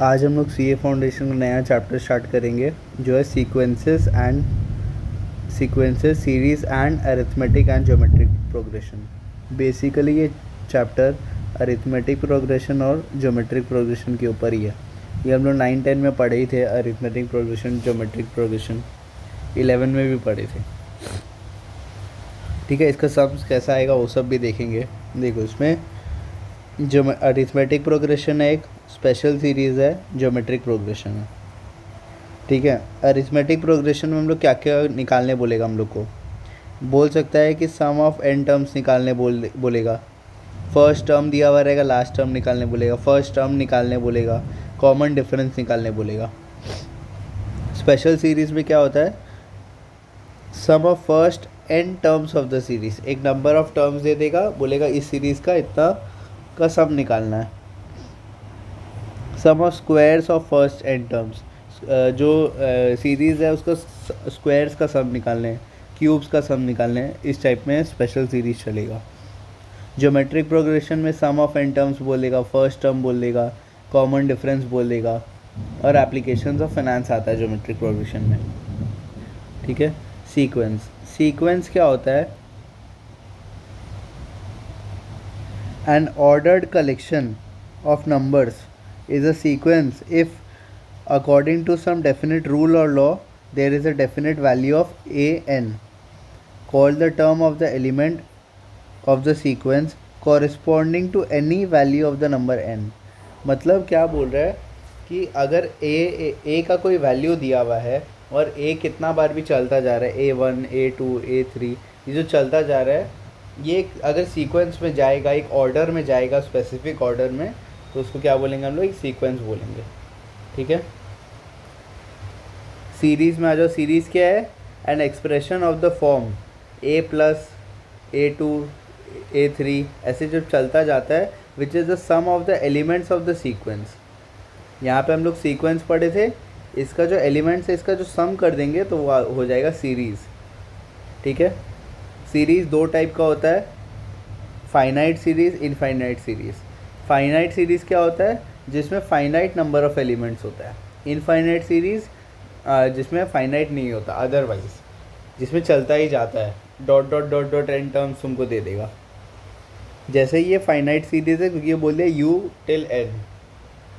आज हम लोग सीए फाउंडेशन का नया चैप्टर स्टार्ट करेंगे जो है sequences, series and arithmetic and geometric progression. Basically ये चैप्टर अरिथमेटिक प्रोग्रेशन और ज्योमेट्रिक प्रोग्रेशन के ऊपर ही है। ये हम लोग 9-10 में पढ़े ही थे, अरिथमेटिक प्रोग्रेशन, ज्योमेट्रिक प्रोग्रेशन 11 में भी पढ़े थे। ठीक है, इसका सम्स कैसा आएगा वो सब भी देखेंगे। देखो, इसमें जो अरिथमेटिक प्रोग्रेशन है, एक स्पेशल सीरीज़ है, ज्योमेट्रिक प्रोग्रेशन है। ठीक है, अरिथमेटिक प्रोग्रेशन में हम लोग क्या क्या निकालने बोलेगा, हम लोग को बोल सकता है कि सम ऑफ एन टर्म्स निकालने बोलेगा। फर्स्ट टर्म दिया हुआ रहेगा, लास्ट टर्म निकालने बोलेगा, फर्स्ट टर्म निकालने बोलेगा, कॉमन डिफरेंस निकालने बोलेगा। स्पेशल सीरीज़ में क्या होता है, sum of first N terms of the series, एक नंबर ऑफ टर्म्स दे देगा, बोलेगा इस सीरीज़ का इतना का सम निकालना है। Sum of squares of first N terms, जो सीरीज़ है उसका स्क्वायर्स का सम निकालने हैं, क्यूब्स का सम निकालने हैं, इस टाइप में स्पेशल सीरीज़ चलेगा। ज्योमेट्रिक प्रोग्रेशन में सम ऑफ एन टर्म्स बोलेगा, फर्स्ट टर्म बोलेगा, कॉमन डिफरेंस बोलेगा, और एप्लीकेशंस ऑफ फाइनेंस आता है ज्योमेट्रिक प्रोग्रेशन में। ठीक है, सीक्वेंस क्या होता है, N ordered collection of numbers is a sequence if according to some definite rule or law there is a definite value of a n called the term of the element of the sequence corresponding to any value of the number n। मतलब क्या बोल रहा है कि अगर a का कोई value दिया हुआ है और a कितना बार भी चलता जा रहा है, a1 a2 a3, ये जो चलता जा रहा है, ये अगर सीक्वेंस में जाएगा, एक ऑर्डर में जाएगा, स्पेसिफिक ऑर्डर में, तो उसको क्या बोलेंगे हम लोग, एक सीक्वेंस बोलेंगे। ठीक है, सीरीज़ में आ जाओ। सीरीज़ क्या है, an expression of the form a plus a2 a3 ऐसे जब चलता जाता है, which is the sum of the elements of the sequence. यहाँ पे हम लोग सीक्वेंस पढ़े थे, इसका जो एलिमेंट्स है इसका जो सम कर देंगे तो वो हो जाएगा सीरीज़। ठीक है, सीरीज़ दो टाइप का होता है, finite series, infinite series. Finite series क्या होता है, जिसमें फाइनाइट नंबर ऑफ एलिमेंट्स होता है। इनफाइनाइट सीरीज़ जिसमें फाइनाइट नहीं होता, अदरवाइज जिसमें चलता ही जाता है, dot dot dot dot N terms तुमको दे देगा। जैसे ये फाइनाइट सीरीज़ है क्योंकि ये बोल दिया U till N.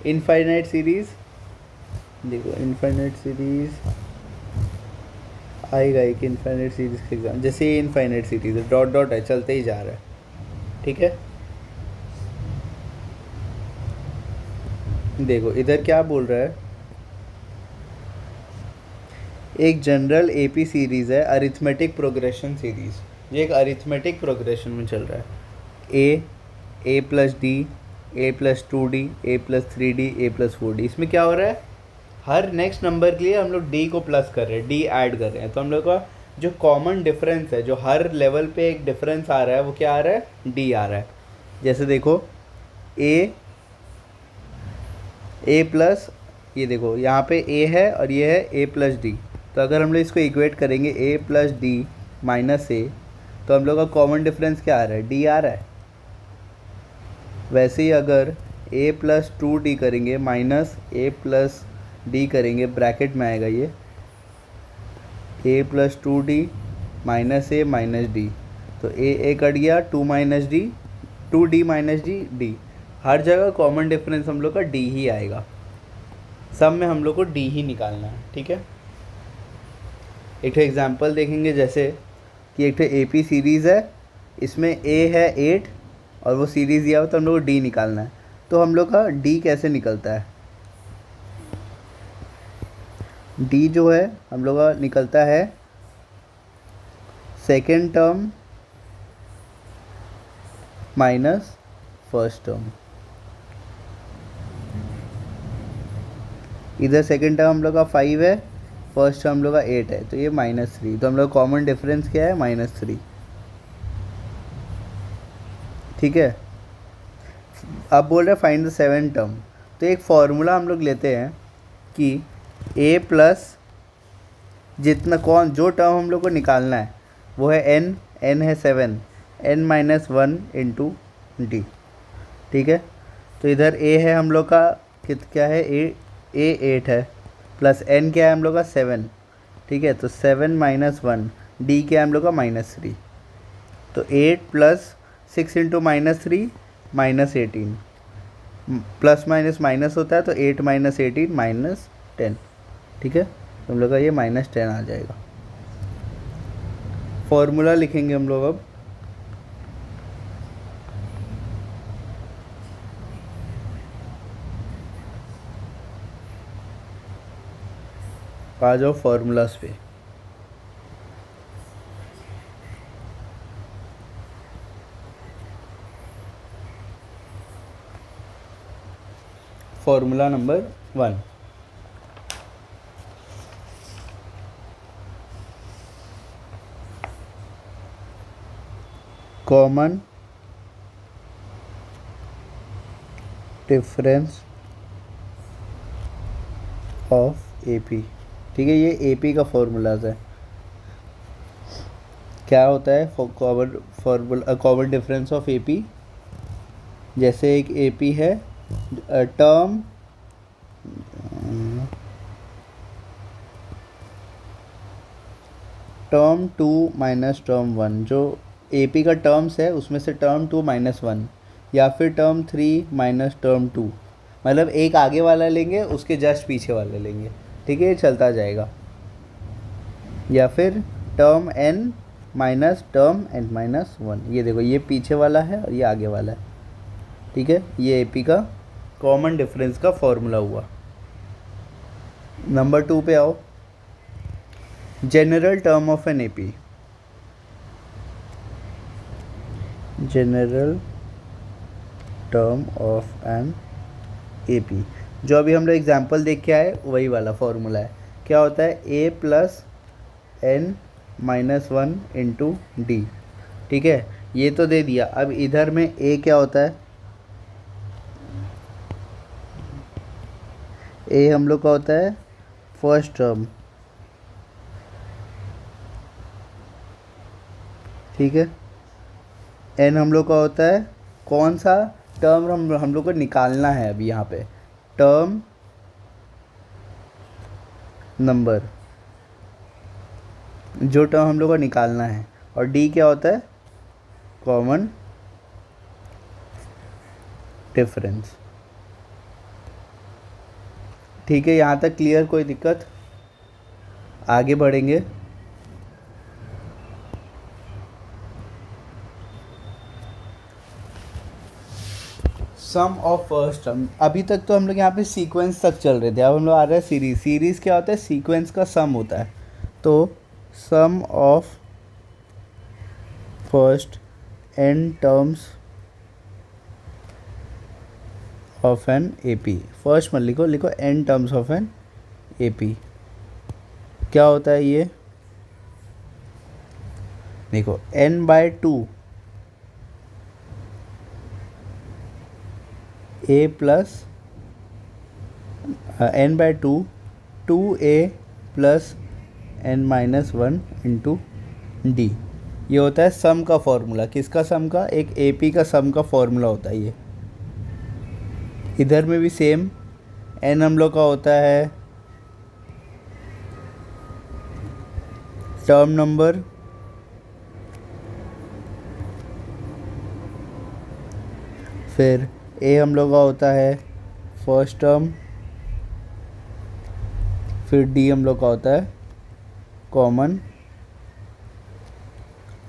Infinite series, देखो इनफाइनाइट सीरीज़ आएगा एक इनफाइनाइट सीरीज़ का एग्जाम, जैसे ये इनफाइनाइट सीरीज़ है, डॉट डॉट है, चलते ही जा रहा है। ठीक है, देखो इधर क्या बोल रहा है, एक जनरल एपी सीरीज़ है, अरिथमेटिक प्रोग्रेशन सीरीज़, ये एक अरिथमेटिक प्रोग्रेशन में चल रहा है। A plus D, A plus 2d, A plus 3d, A plus 4d। इसमें क्या हो रहा है, हर नेक्स्ट नंबर के लिए हम लोग डी को प्लस कर रहे हैं, डी ऐड कर रहे हैं। तो हम लोग का जो कॉमन डिफरेंस है, जो हर लेवल पे एक डिफरेंस आ रहा है, वो क्या आ रहा है, डी आ रहा है। जैसे देखो ए प्लस, ये देखो यहाँ पे ए है और ये है ए प्लस डी, तो अगर हम लोग इसको इक्वेट करेंगे ए प्लस डी माइनस ए, तो हम लोग का कॉमन डिफरेंस क्या आ रहा है, डी आ रहा है। वैसे ही अगर ए प्लस 2d करेंगे माइनस ए प्लस डी करेंगे, ब्रैकेट में आएगा ये A plus 2d minus A minus D, तो ए कट गया, 2 minus D, 2d minus D, D. हर जगह कॉमन डिफरेंस हम लोग का डी ही आएगा, सब में हम लोग को डी ही निकालना है। ठीक है, एक एग्जांपल देखेंगे, जैसे कि एक एपी सीरीज़ है, इसमें ए है 8 और वो सीरीज़ दिया हुआ, तो हम लोग को डी निकालना है। तो हम लोग का डी कैसे निकलता है, डी जो है हम लोग का निकलता है second term minus first term. इधर सेकेंड टर्म हम लोग का 5 है, फर्स्ट टर्म हम लोग का 8 है, तो ये -3, तो हम लोग कॉमन डिफरेंस क्या है, -3। ठीक है, अब बोल रहे फाइंड द 7 टर्म, तो एक फॉर्मूला हम लोग लेते हैं कि a प्लस जितना जो टर्म हम लोग को निकालना है वो है n है 7, n माइनस 1 इंटू डी। ठीक है, तो इधर a है हम लोग का क्या है, ए 8 है, प्लस एन क्या है हम लोग का 7, ठीक है, तो 7 माइनस 1, डी क्या है हम लोग का -3, तो 8 plus 6 into -3 -18, plus minus minus होता है तो 8 माइनस 18 -10, ठीक है, तो हम लोग का ये -10 आ जाएगा। फॉर्मूला लिखेंगे हम लोग अब। आ जाओ फॉर्मूलाज पे। Formula number 1, common difference of AP, ठीक है, ये एपी का फॉर्मूलाज है। क्या होता है कॉमन डिफरेंस ऑफ एपी, जैसे एक एपी है टर्म टर्म 2 माइनस टर्म 1, जो एपी का टर्म्स है उसमें से टर्म 2 माइनस 1, या फिर टर्म 3 माइनस टर्म 2, मतलब एक आगे वाला लेंगे उसके जस्ट पीछे वाला लेंगे, ठीक है, ये चलता जाएगा, या फिर term n minus term n minus 1, ये देखो ये पीछे वाला है और ये आगे वाला है, ठीक है, ये एपी का कॉमन डिफरेंस का फॉर्मूला हुआ। नंबर 2 पे आओ, general term of an AP, general term of an AP, जो अभी हम लोग एग्जाम्पल देख के आए वही वाला फॉर्मूला है। क्या होता है, A plus N minus 1 into D, ठीक है, ये तो दे दिया। अब इधर में ए क्या होता है, ए हम लोग का होता है फर्स्ट टर्म, ठीक है, एन हम लोग का होता है कौन सा टर्म हम लोग को निकालना है अभी यहाँ पे, टर्म नंबर, जो टर्म हम लोग को निकालना है, और डी क्या होता है, कॉमन डिफरेंस, ठीक है, यहाँ तक क्लियर, कोई दिक्कत? आगे बढ़ेंगे। सम ऑफ फर्स्ट टर्म, अभी तक तो हम लोग यहाँ पे सीक्वेंस तक चल रहे थे, अब हम लोग आ रहे हैं सीरीज। सीरीज क्या होता है, सीक्वेंस का सम होता है, तो sum of first n terms of an AP, first मत लिखो, लिखो n terms of an AP, क्या होता है ये, देखो n/2 a plus n/2 2a plus n minus 1 into D, ये होता है सम का फॉर्मूला। किसका सम का, एक एपी का सम का फॉर्मूला होता है ये। इधर में भी सेम, n हम लोग का होता है टर्म नंबर, फिर ए हम लोग का होता है फर्स्ट टर्म, फिर डी हम लोग का होता है कॉमन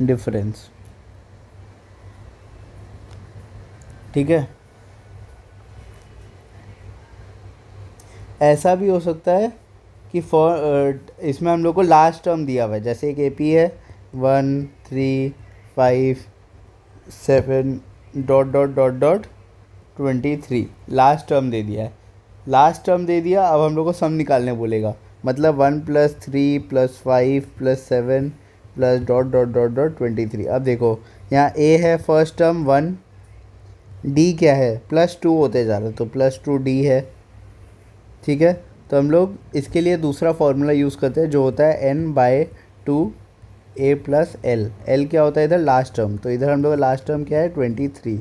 डिफरेंस, ठीक है। ऐसा भी हो सकता है कि इसमें हम लोग को लास्ट टर्म दिया हुआ है, जैसे एक एपी है 1 3 5 7 dot dot dot dot 23, last term दे दिया है, लास्ट टर्म दे दिया। अब हम लोग को सम निकालने बोलेगा, मतलब 1 + 3 + 5 + 7 plus dot dot dot dot 23। अब देखो यहाँ ए है फर्स्ट टर्म 1, डी क्या है +2 होते जा रहे, तो +2d है, ठीक है। तो हम लोग इसके लिए दूसरा फॉर्मूला यूज़ करते हैं जो होता है n/2 a + l। l क्या होता है इधर, लास्ट टर्म, तो इधर हम लोग का लास्ट टर्म क्या है 23,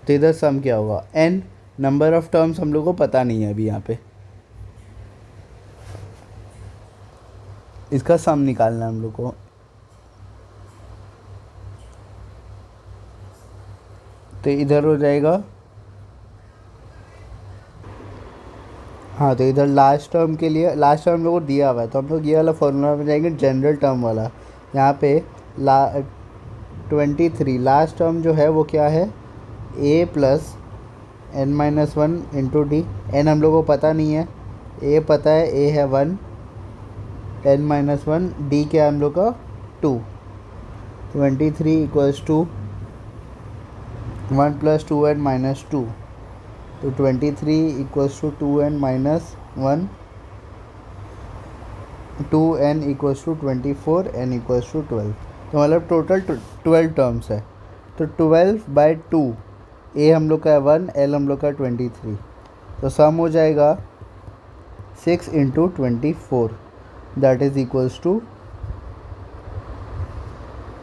तो इधर सम क्या होगा n नंबर ऑफ टर्म्स हम लोग को पता नहीं है अभी यहाँ पे, इसका सम निकालना है हम लोग को। तो इधर हो जाएगा, हाँ तो इधर लास्ट टर्म के लिए, लास्ट टर्म हम लोग को दिया हुआ है तो हम लोग ये वाला फॉर्मूला में जाएंगे, जनरल टर्म वाला। यहाँ पे 23 लास्ट टर्म जो है वो क्या है, a plus n minus 1 × d। n हम लोग को पता नहीं है, a पता है, a है 1, n माइनस 1, d क्या है हम लोग का 2। 23 इक्वल्स टू 1 + 2n - 2, तो 23 equals to 2n - 1, 2n equals to 24, n equals to 12। तो मतलब टोटल 12 टर्म्स है। तो 12/2, a हम लोग का है 1, l हम लोग का 23, तो सम हो जाएगा 6 × 24, that is equals to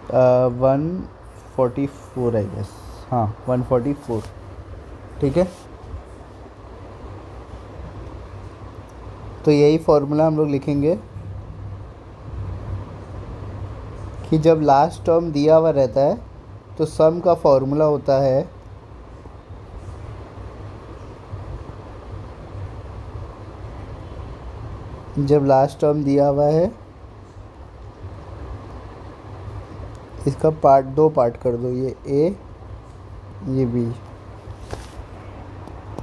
144 I guess, हाँ 144, ठीक है। तो यही फॉर्मूला हम लोग लिखेंगे कि जब लास्ट टर्म दिया हुआ रहता है तो सम का फॉर्मूला होता है जब लास्ट टर्म दिया हुआ है, इसका पार्ट 2 पार्ट कर दो, ये a ये b,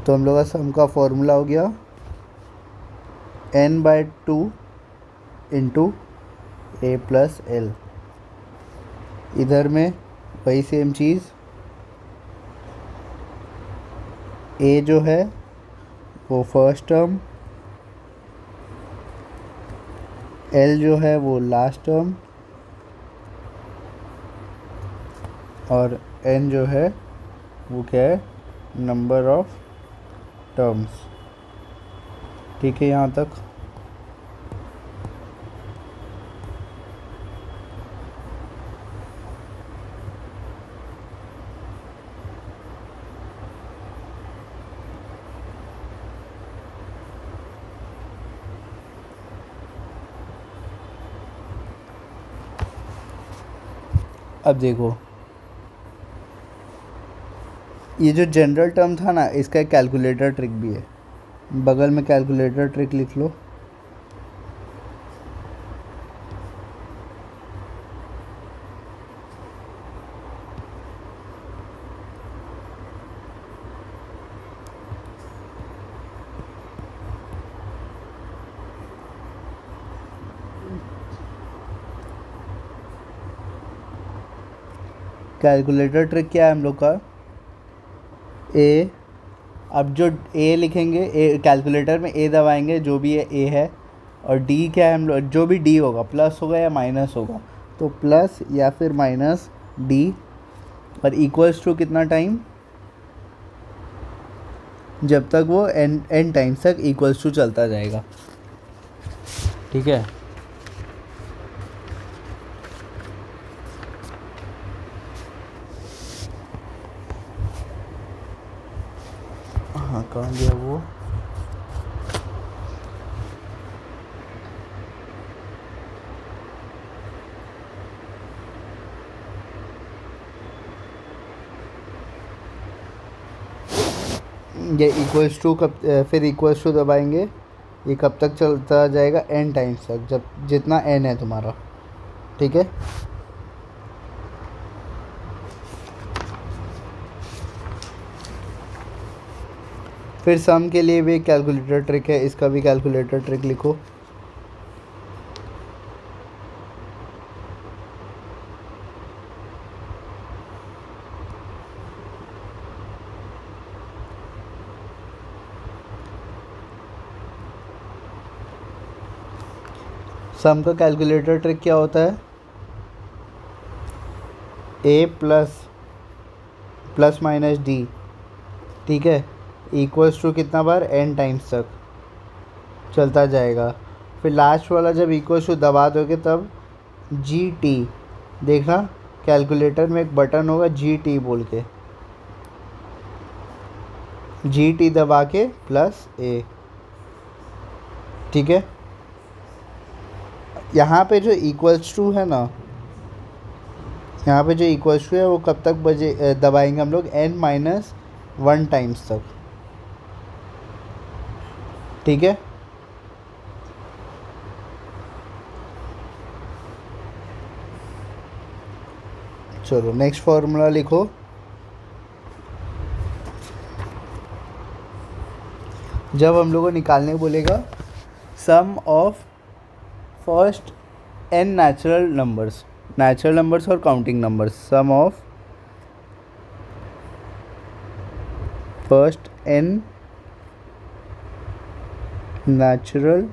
तो हम लोग का सम का फॉर्मूला हो गया n/2 × a + l। इधर में वही सेम चीज़, a जो है वो फर्स्ट टर्म, l जो है वो लास्ट टर्म, और n जो है वो क्या है, नंबर ऑफ टर्म्स, ठीक है यहाँ तक। अब देखो, ये जो जनरल टर्म था ना, इसका एक कैलकुलेटर ट्रिक भी है, बगल में कैलकुलेटर ट्रिक लिख लो। कैलकुलेटर ट्रिक क्या है हम लोग का, ए, अब जो ए लिखेंगे, ए कैलकुलेटर में ए दबाएंगे, जो भी है ए है, और डी क्या है हम लोग, जो भी डी होगा प्लस होगा या माइनस होगा, तो प्लस या फिर माइनस डी, और इक्वल्स टू कितना टाइम, जब तक वो n टाइम्स तक इक्वल्स टू चलता जाएगा, ठीक है। हाँ कहाँ गया वो, ये इक्वल्स टू कब, फिर इक्वल्स टू दबाएंगे, ये कब तक चलता जाएगा, n टाइम्स तक, जब जितना n है तुम्हारा, ठीक है। फिर सम के लिए भी कैलकुलेटर ट्रिक है, इसका भी कैलकुलेटर ट्रिक लिखो। सम का कैलकुलेटर ट्रिक क्या होता है, a प्लस माइनस डी, ठीक है, इक्वल्स टू कितना बार, n टाइम्स तक चलता जाएगा। फिर लास्ट वाला जब इक्वल्स टू दबा दोगे तब GT, देखना कैलकुलेटर में एक बटन होगा GT बोल के, जी टी दबा के प्लस ए, ठीक है। यहाँ पे जो इक्वल्स टू है ना, यहाँ पे जो इक्वल्स टू है वो कब तक बजे दबाएंगे हम लोग, n-1 टाइम्स तक, ठीक है। चलो नेक्स्ट फॉर्मूला लिखो। जब हम लोग को निकालने बोलेगा sum of first n natural numbers और counting numbers, sum of first n natural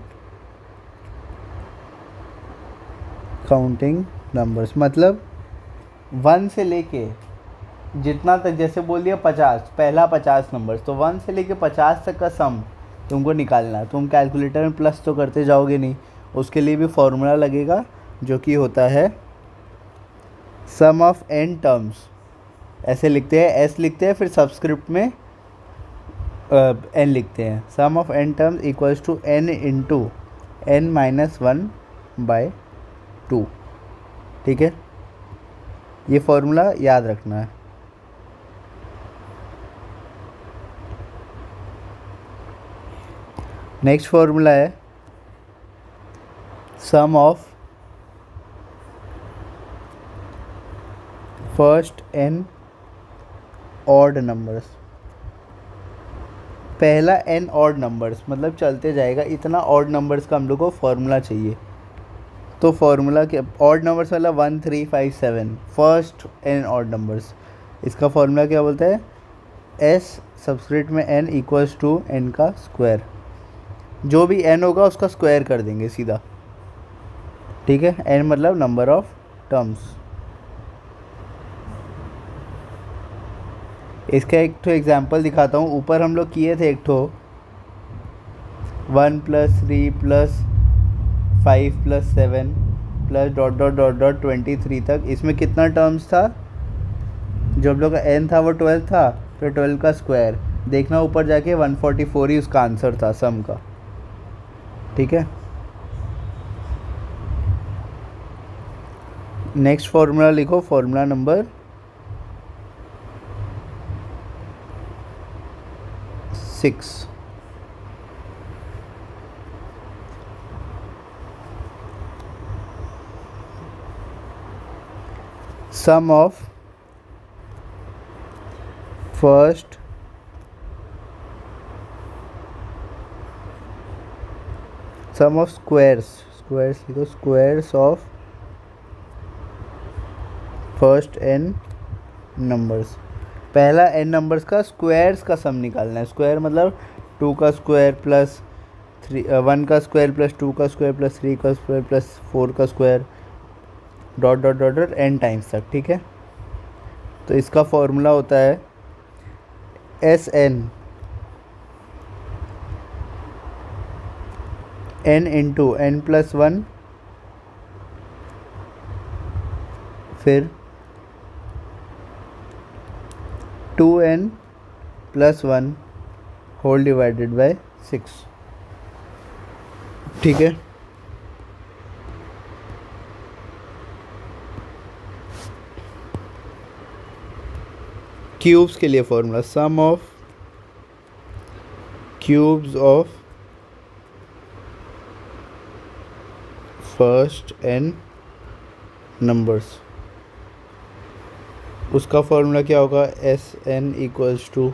counting numbers, मतलब 1 से लेके जितना तक, जैसे बोल दिया 50, पहला 50 नंबर, तो 1 से लेके 50 तक का सम तुमको निकालना है। तुम कैलकुलेटर में प्लस तो करते जाओगे नहीं, उसके लिए भी फॉर्मूला लगेगा जो कि होता है सम ऑफ n टर्म्स, ऐसे लिखते हैं, s लिखते हैं, फिर सबस्क्रिप्ट में n लिखते हैं। Sum of n terms equals to n into n-1/2, ठीक है। ये फॉर्मूला याद रखना है। नेक्स्ट फॉर्मूला है sum of first n odd numbers, पहला n ऑड नंबर्स, मतलब चलते जाएगा इतना ऑड नंबर्स का हम लोग को फॉर्मूला चाहिए। तो फॉर्मूला के ऑड नंबर्स वाला 1 3 5 7 फर्स्ट n ऑड नंबर्स, इसका फॉर्मूला क्या बोलता है, s सबस्क्रिप्ट में n इक्वल्स टू n का स्क्वायर, जो भी n होगा उसका स्क्वायर कर देंगे सीधा, ठीक है। n मतलब नंबर ऑफ टर्म्स। इसका एक तो एग्जांपल दिखाता हूँ। ऊपर हम लोग किए थे एक तो 1 + 3 + 5 + 7 plus dot dot dot dot 23 तक। इसमें कितना टर्म्स था, जो हम लोग का n था वो 12 था, फिर 12 का स्क्वायर देखना, ऊपर जाके 144 ही उसका आंसर था सम का, ठीक है। नेक्स्ट फॉर्मूला लिखो, formula number 6। Sum of first sum of squares लिखो, squares of first n numbers, पहला n नंबर्स का स्क्वायर्स का सम निकालना है। स्क्वायर मतलब 2 का स्क्वायर प्लस 1 का स्क्वायर प्लस 2 का स्क्वायर प्लस 3 का स्क्वायर प्लस 4 का square dot dot dot dot n times तक, ठीक है। तो इसका फॉर्मूला होता है Sn n इंटू n+1, फिर 2n+1 होल डिवाइडेड बाय 6, ठीक है। क्यूब्स के लिए formula, sum of cubes of first n numbers, उसका फॉर्मूला क्या होगा, Sn equals to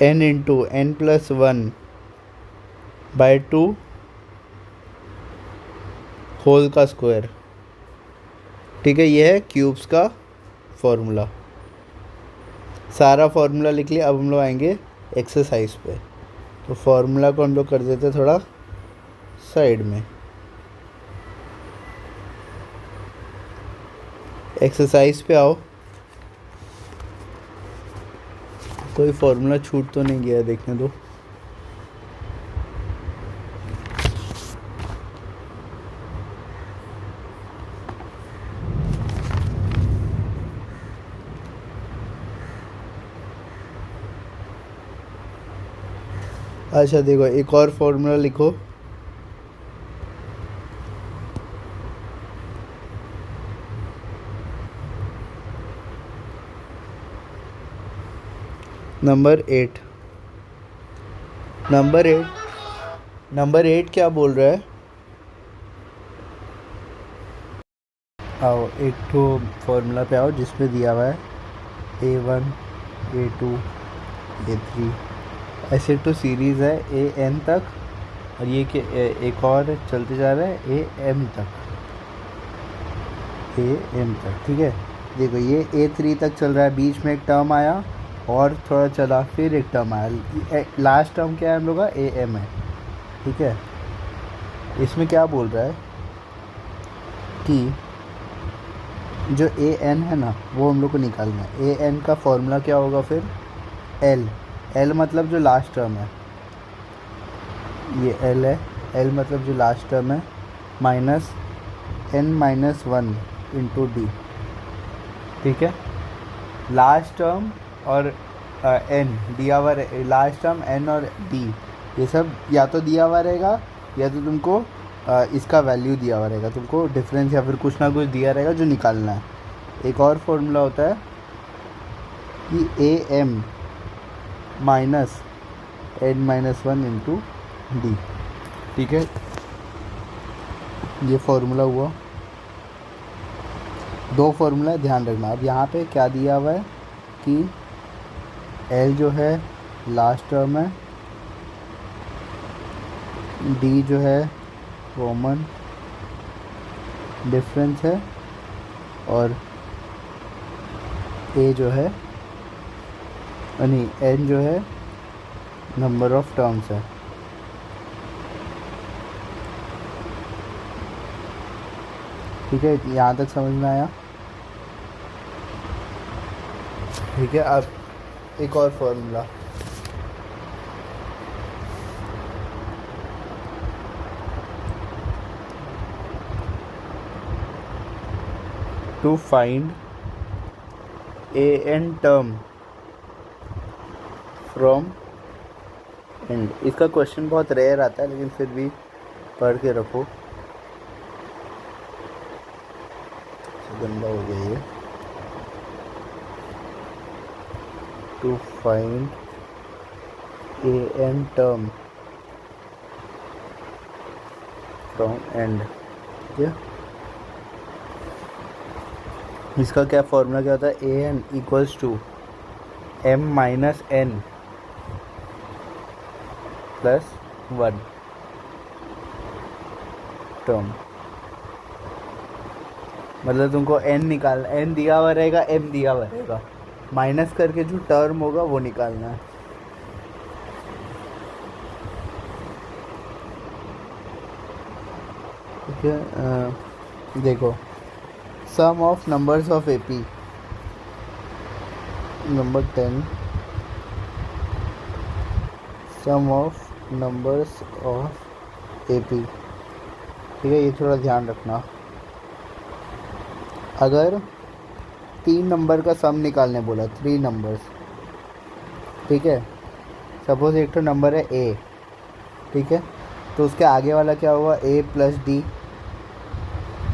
n into n+1/2 whole का स्क्वायर, ठीक है। ये है क्यूब्स का फॉर्मूला। सारा फॉर्मूला लिख लिया। अब हम लोग आएंगे एक्सरसाइज पे, तो फॉर्मूला को हम लोग कर देते थोड़ा साइड में। एक्सरसाइज पे आओ, कोई फॉर्मूला छूट तो नहीं गया, देखने दो। अच्छा देखो, एक और फॉर्मूला लिखो। नंबर 8। नंबर 8 क्या बोल रहा है? आओ एक तो फॉर्मूला पे आओ जिसमें दिया हुआ है A1 A2 A3, ऐसे तो सीरीज़ है AN तक, और ये कि एक और चलते जा रहा है AM तक, ठीक है। देखो ये A3 तक चल रहा है, बीच में एक टर्म आया और थोड़ा चला, फिर एक टर्म आया, लास्ट टर्म क्या है हम लोग का? AM है, ठीक है। इसमें क्या बोल रहा है कि जो AN है ना, वो हम लोग को निकालना है। AN का फॉर्मूला क्या होगा फिर? L मतलब जो लास्ट टर्म है, ये L है। L मतलब जो लास्ट टर्म है, माइनस N-1 इंटू डी, ठीक है। लास्ट टर्म और N दिया हुआ, लास्ट टर्म N और D, ये सब या तो दिया हुआ रहेगा या तो तुमको इसका वैल्यू दिया हुआ रहेगा, तुमको डिफरेंस या फिर कुछ ना कुछ दिया रहेगा जो निकालना है। एक और फॉर्मूला होता है कि AM minus N-1 into D, ठीक है। ये फॉर्मूला हुआ, दो फॉर्मूला ध्यान रखना। अब यहाँ पे क्या दिया हुआ है कि L जो है लास्ट टर्म है, D जो है कॉमन डिफरेंस है, और A जो है नहीं N जो है नंबर ऑफ टर्म्स है, ठीक है। यहाँ तक समझ में आया? ठीक है। अब एक और formula, to find AN term from end. इसका क्वेश्चन बहुत रेयर आता है, लेकिन फिर भी पढ़ के रखो। गंदा हो गया ये। To find AN term from end, ठीक है। इसका क्या फॉर्मूला क्या होता है? AN equals to M minus N plus 1 term. मतलब तुमको N निकालना, N दिया हुआ रहेगा, M दिया हुआ रहेगा, माइनस करके जो टर्म होगा वो निकालना है, ठीक है। देखो, sum of numbers of AP, number 10, sum of numbers of AP, ठीक है। ये थोड़ा ध्यान रखना। अगर 3 नंबर का सम निकालने बोला, 3 नंबर्स, ठीक है। सपोज एक तो नंबर है A, ठीक है, तो उसके आगे वाला क्या होगा? A प्लस D,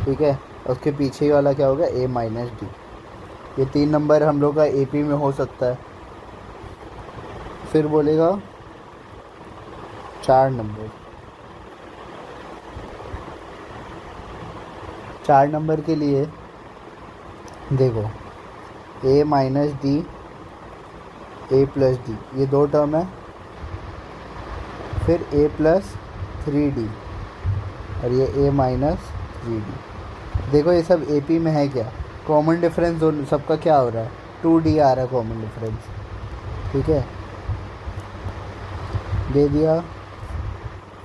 ठीक है। उसके पीछे वाला क्या होगा? A minus D। ये 3 नंबर हम लोग का AP में हो सकता है। फिर बोलेगा 4 नंबर, 4 नंबर के लिए देखो A minus D, A plus D, ये दो टर्म है। फिर A प्लस 3D, और ये A माइनस 3D। देखो ये सब AP में है क्या? कॉमन डिफरेंस दोनों सबका क्या हो रहा है? 2D आ रहा है कॉमन डिफरेंस, ठीक है। दे दिया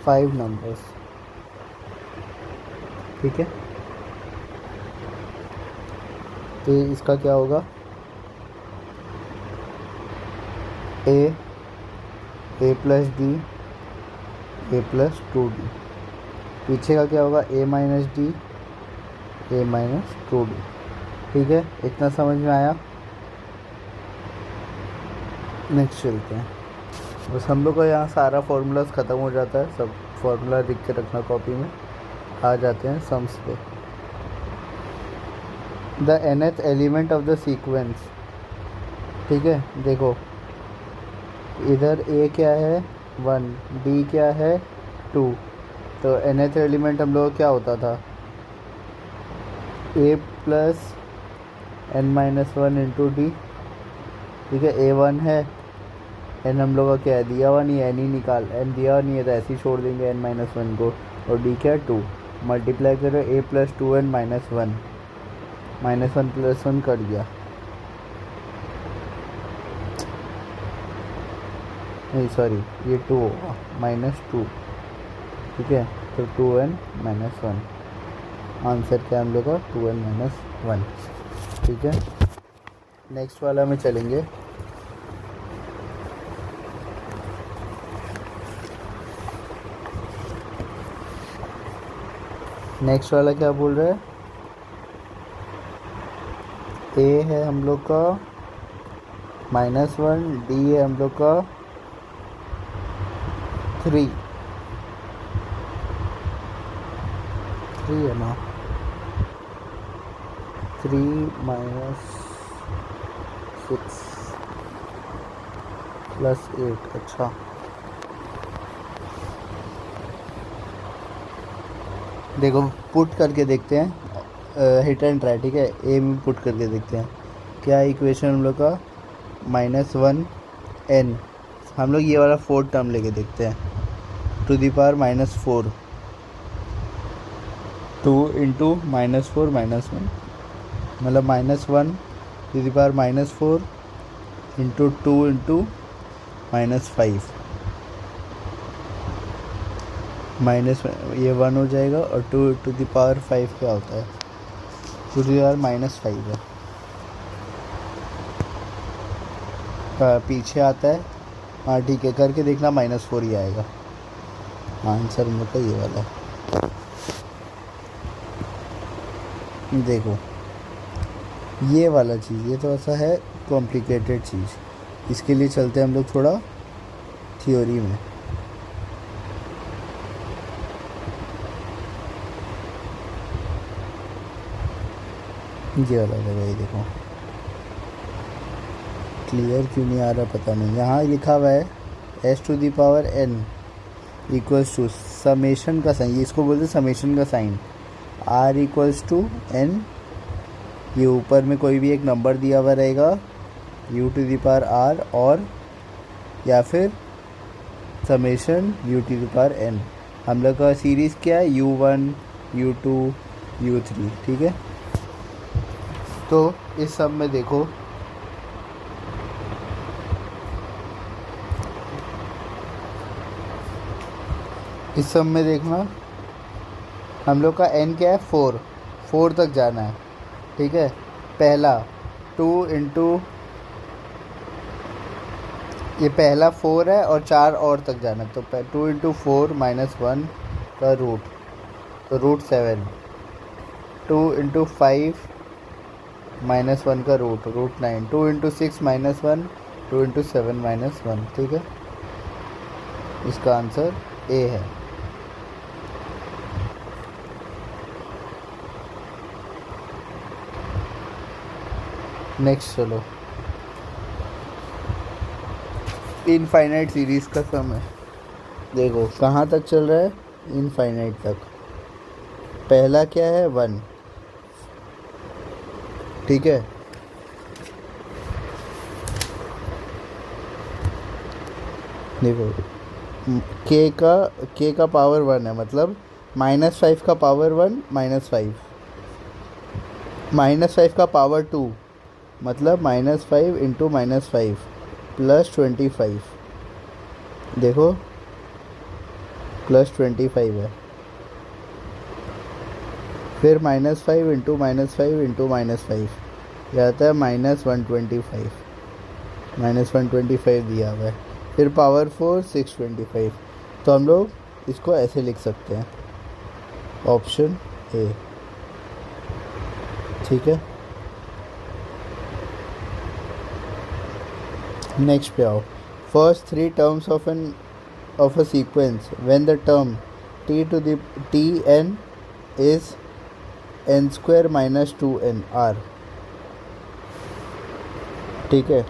5 नंबर्स, ठीक है। तो इसका क्या होगा? A plus D, A plus 2D। पीछे का क्या होगा? A minus D, A minus 2D, ठीक है। इतना समझ में आया? नेक्स्ट चलते हैं। बस हम लोग का यहाँ सारा फार्मूलाज ख़त्म हो जाता है, सब फार्मूला लिख के रखना कॉपी में, आ जाते हैं सम्स पे। The nth element of the sequence, ठीक है। देखो इधर a क्या है 1, b क्या है 2, तो nth एलिमेंट हम लोग का क्या होता था a plus n-1 into D, ठीक है। a1 है, n हम लोग का क्या है दिया हुआ नहीं है, n ही निकाल, n दिया हुआ नहीं है तो ऐसे ही छोड़ देंगे n-1 को, और d क्या है 2, मल्टीप्लाई करो a plus 2n minus one, -1 plus 1 cut गया, नहीं सॉरी ये 2 होगा -2, ठीक है। तो 2n माइनस 1, आंसर क्या हम लोग का 2n माइनस 1, ठीक है। नेक्स्ट वाला में चलेंगे। नेक्स्ट वाला क्या बोल रहा है, ए है हम लोग का -1, डी है हम लोग का 3 है ना, 3 - 6 + 8, अच्छा। देखो पुट करके देखते हैं, हिट एंड ट्राई, ठीक है। ए में पुट करके देखते हैं क्या इक्वेशन हम लोग का -1n, हम लोग ये वाला 4th टर्म लेके देखते हैं, टू दी पावर -4, 2 इंटू -4 -1, मतलब -1 to the power -4 into 2 into -5, minus ये 1 हो जाएगा, और 2 टू द पावर 5 क्या होता है, 2 टू द पावर -5 है, पीछे आता है, हाँ ठीक है, करके देखना -4 ही आएगा आंसर मतलब ये वाला है। देखो ये वाला चीज़, ये तो ऐसा है कॉम्प्लिकेटेड चीज़, इसके लिए चलते हैं हम लोग थोड़ा थ्योरी में। ये वाला लगा, ये देखो क्लियर क्यों नहीं आ रहा पता नहीं, यहाँ लिखा हुआ है s to the power n equals to summation का साइन, इसको बोलते हैं समेशन का sign, r equals to n, ये ऊपर में कोई भी एक नंबर दिया हुआ रहेगा u to the power r, और या फिर summation u to the power n। हम लोग का सीरीज़ क्या है u1 u2 u3, ठीक है। तो इस सब में देखो इस सब में देखना हम लोग का n क्या है 4 तक जाना है, ठीक है। पहला 2 इंटू, ये पहला 4 है और 4 और तक जाना है, तो 2 इंटू 4 -1 का रूट, तो √7, 2 इंटू 5 -1 का √9, 2 इंटू 6 -1, 2 इंटू 7 -1, ठीक है। इसका आंसर ए है। नेक्स्ट चलो, इनफाइनाइट सीरीज़ का सम है। देखो कहाँ तक चल रहा है, इनफाइनाइट तक। पहला क्या है 1, ठीक है। देखो k का पावर 1 है, मतलब -5 का पावर 1 -5, -5 का पावर 2 मतलब -5 इंटू -5 + 25, देखो +25 है, फिर -5 इंटू -5 इंटू -5, यह आता है -125, -125 दिया हुआ है, फिर पावर 4 625, तो हम लोग इसको ऐसे लिख सकते हैं, ऑप्शन ए, ठीक है। नेक्स्ट पे आओ, first three terms of a sequence when the term t to the tn is n square minus 2n r. ठीक है,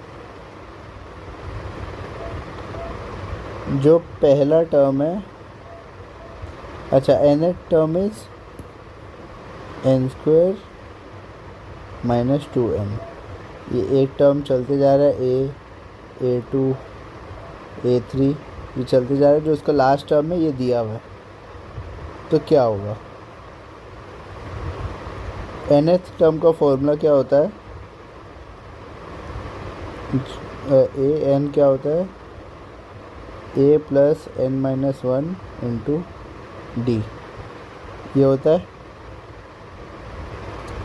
जो पहला टर्म है, अच्छा nth term is n square minus 2n. ये एक टर्म चलते जा रहा है a2 a3, ये चलते जा रहा है. जो इसका लास्ट टर्म है ये दिया हुआ है, तो क्या होगा? nth टर्म का फॉर्मूला क्या होता है? ए एन क्या होता है? a plus n minus 1 into D, ये होता है.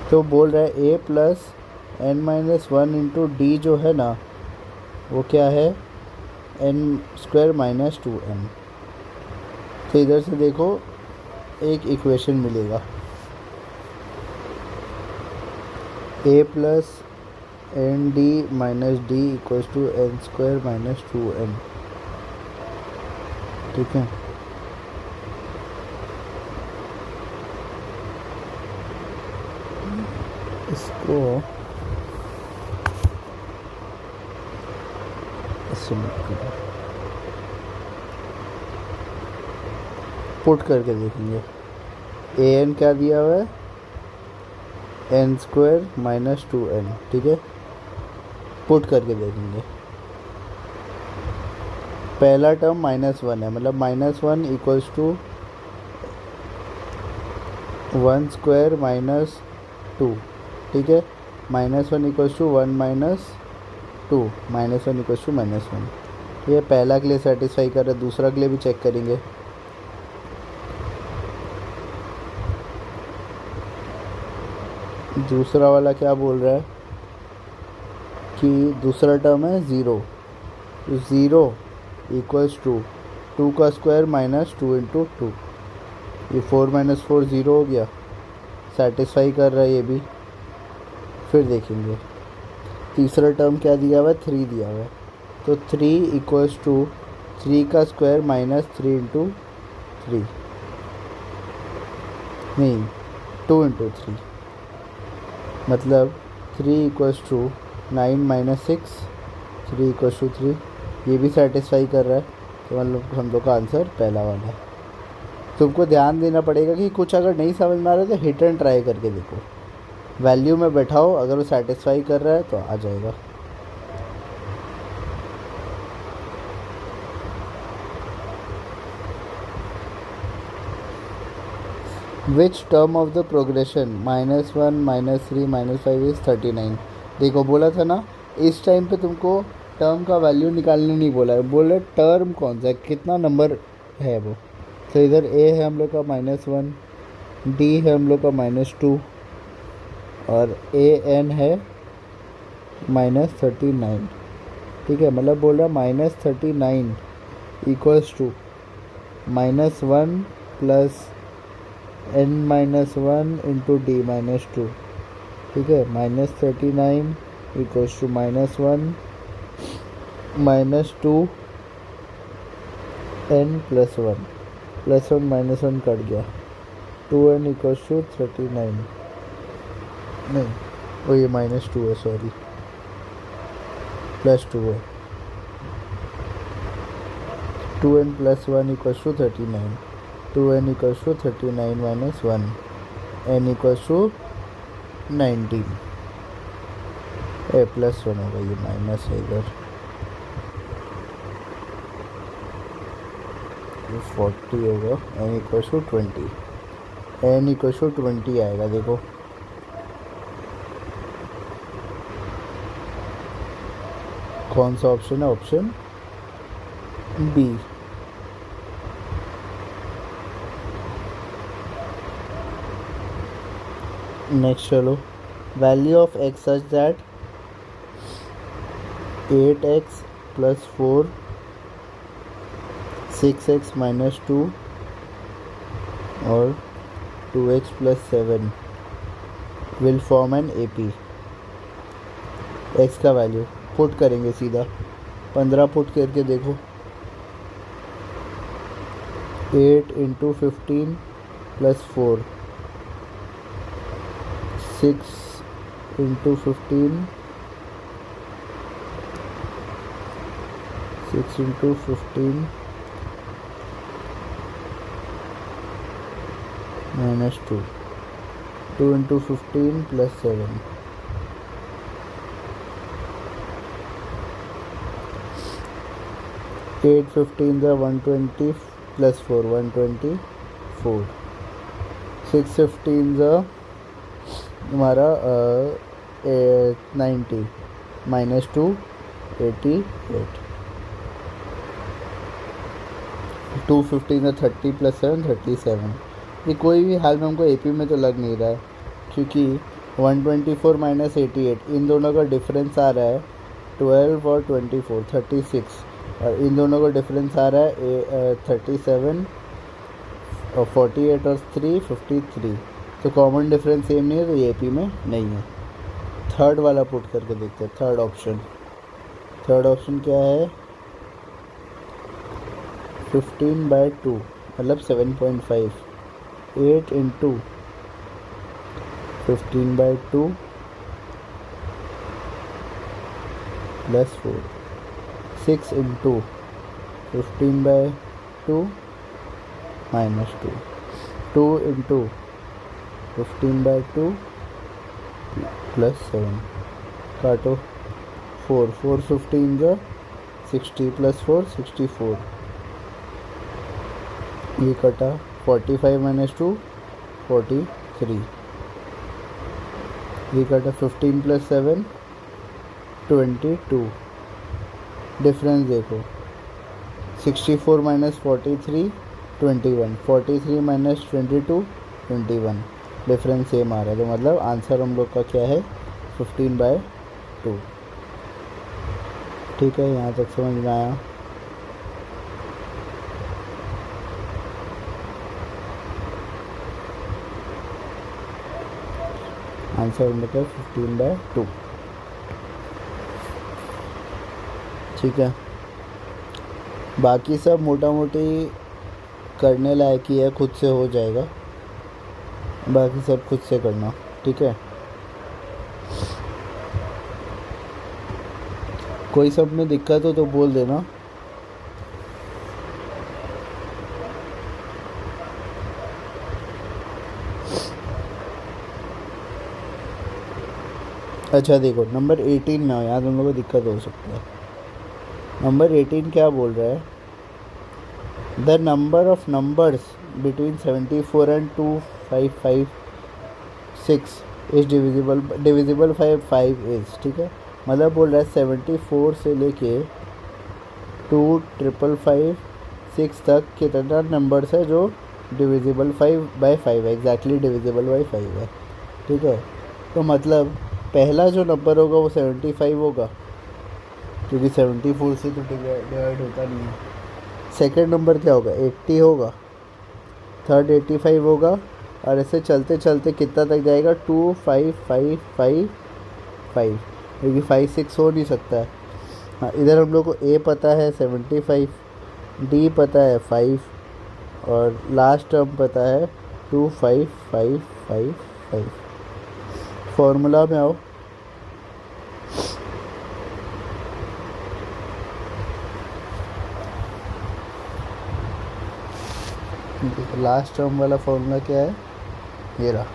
तो बोल रहा है a plus n minus 1 into D जो है ना, वो क्या है? n square minus 2n. तो इधर से देखो एक इक्वेशन मिलेगा, a plus N D minus D equals to N square minus 2n. ठीक है, इसको पुट करके देखेंगे. ए एन क्या दिया हुआ है? N square minus 2n. ठीक है, पुट करके देखेंगे. पहला टर्म -1 है, मतलब -1 इक्वल्स टू 1 स्क्वायर माइनस 2. ठीक है, -1 equals to 1 minus 2, -1 equals to -1. ये पहला के लिए सेटिस्फाई कर रहा है, दूसरा के लिए भी चेक करेंगे. दूसरा वाला क्या बोल रहा है कि दूसरा टर्म है 0. 0 इक्वल्स टू 2 का स्क्वायर माइनस 2 इंटू 2. ये 4 माइनस 4 0 हो गया, सेटिस्फाई कर रहा है ये भी. फिर देखेंगे तीसरा टर्म क्या दिया हुआ है? 3 दिया हुआ है. तो 3 इक्वल्स टू 3 का स्क्वायर माइनस 3 इंटू 3, नहीं 2 इंटू 3, मतलब 3 equals to 9 minus 6, 3 equals to 3. ये भी सेटिस्फाई कर रहा है, तो मतलब हम लोग का आंसर पहला वाला है. तुमको ध्यान देना पड़ेगा कि कुछ अगर नहीं समझ में आ रहा है तो हिट एंड ट्राई करके देखो, वैल्यू में बैठाओ, अगर वो सेटिस्फाई कर रहा है तो आ जाएगा. Which term of the progression -1 -3 -5 is 39. देखो बोला था ना, इस टाइम पे तुमको टर्म का वैल्यू निकालने नहीं बोला है, बोल रहे टर्म कौन सा है, कितना नंबर है वो. तो इधर a है हम लोग का -1, d है हम लोग का -2 और a n है -39. ठीक है, मतलब बोल रहा -39 equals to -1 plus n -1 into D -2. ठीक है, -39 equals to -1 -2 n plus 1 -1 cut गया, 2n इक्वल्स टू 39. नहीं, वो ये -2 है, सॉरी, +2 है. 2n plus 1 equals to 39. 2n equals to 39 minus 1, n equals to 19. +1 होगा, ये माइनस है इधर, 40 होगा. n equals to 20, n equals to 20 आएगा. देखो कौन सा ऑप्शन है? Option B. नेक्स्ट चलो, value of x such that 8x plus 4 6x minus 2 और 2x plus 7 will form an AP. x का वैल्यू पुट करेंगे सीधा. 15 पुट करके देखो। 8 into 15 plus 4, 6 into 15, 6 into 15 minus 2, 2 into 15 plus 7, 8 15 ज़ा 120 प्लस 4 124, 6 15 ज़ा हमारा 90 माइनस 2 88, 2 15 ज़ा 30 प्लस 7 37। ये कोई भी हाल में हमको एपी में तो लग नहीं रहा है, क्योंकि 124 माइनस 88 इन दोनों का डिफरेंस आ रहा है 12 और 24 36, और इन दोनों का डिफरेंस आ रहा है 37 और 48 और 3 53। तो कॉमन डिफरेंस सेम नहीं है, तो ये एपी में नहीं है। थर्ड वाला पुट करके देखते हैं। थर्ड ऑप्शन क्या है? 15/2 मतलब 7.5, 8 into 15/2 plus 4, 6 into 15/2 minus 2, 2 into 15/2 plus 7, काटो 4 4 15 का 60 प्लस 4 64, ये कटा 45 माइनस 2 43, ये कटा 15 प्लस 7 22। डिफरेंस देखो 64 माइनस 43 21, 43 माइनस 22 21। डिफरेंस सेम आ रहा है, तो मतलब आंसर हम लोग का क्या है? 15/2। ठीक है, यहाँ तक समझ में आया? आंसर हम लोग का 15/2। ठीक है, बाकी सब मोटा मोटी करने लायक ही है, खुद से हो जाएगा। बाकी सब खुद से करना, ठीक है। कोई सब में दिक्कत हो तो बोल देना। अच्छा देखो, नंबर 18 में आओ, यहाँ तुम लोगों को दिक्कत हो सकती है। नंबर 18 क्या बोल रहा है? The number of numbers between 74 and 2556 is divisible by 5 is. ठीक है, मतलब बोल रहा है 74 से लेके 2556 तक कितना नंबर्स है जो डिविजिबल 5/5 है, एग्जैक्टली डिविजिबल बाई 5 है। ठीक है, तो मतलब पहला जो नंबर होगा वो 75 होगा, क्योंकि 74 से तो डिवाइड होता नहीं है। सेकंड नंबर क्या होगा? 80 होगा। थर्ड 85 होगा, और ऐसे चलते चलते कितना तक जाएगा? 25555, क्योंकि 5 6 हो नहीं सकता है। हाँ, इधर हम लोग को ए पता है 75, डी पता है 5, और लास्ट टर्म पता है 25555। फॉर्मूला में आओ। लास्ट टर्म वाला फॉर्मूला क्या है? ये रहा।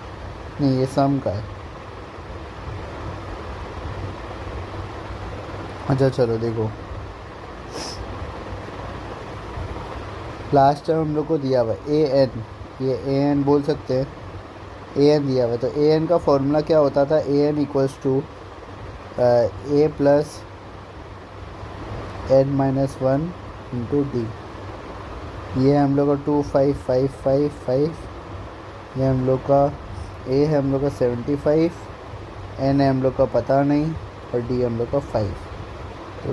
नहीं, ये सम का है। अच्छा चलो देखो, लास्ट टर्म हम लोग को दिया हुआ है ए एन, ये ए एन बोल सकते हैं, ए एन दिया हुआ है। तो ए एन का फॉर्मूला क्या होता था? A N equals to A plus N minus 1 into D. ये हम लोग का 25555, ये हम लोग का ए है, हम लोग का 75, एन है हम लोग का पता नहीं, और डी हम लोग का 5। तो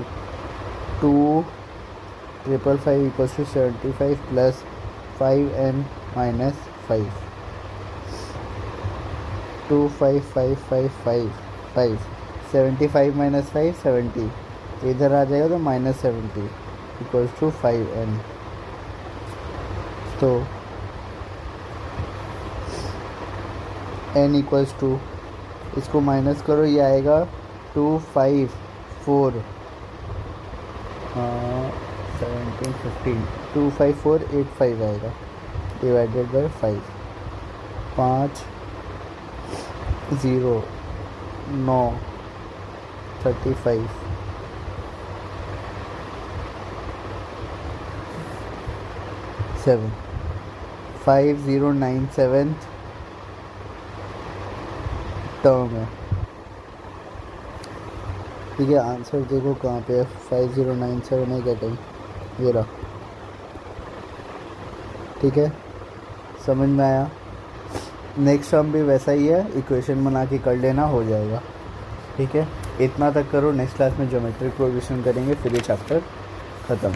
25555 equals to 75 plus 5n minus 5, 25555 75 minus 5 70, इधर आ जाएगा तो -70 इक्वल्स टू 5n। तो n इक्वल्स टू, इसको माइनस करो, ये आएगा 254 17 15 25485 आएगा डिवाइडेड बाय 5। 5 0 9 35 7 5097 टर्म है। ठीक है, आंसर देखो कहाँ पे है, 5097 है क्या कहीं, ये रहा। ठीक है, समझ में आया। नेक्स्ट टर्म भी वैसा ही है, इक्वेशन बना के कर लेना, हो जाएगा। ठीक है, इतना तक करो, नेक्स्ट क्लास में ज्योमेट्रिक प्रोग्रेशन करेंगे, फिर ये चैप्टर ख़त्म।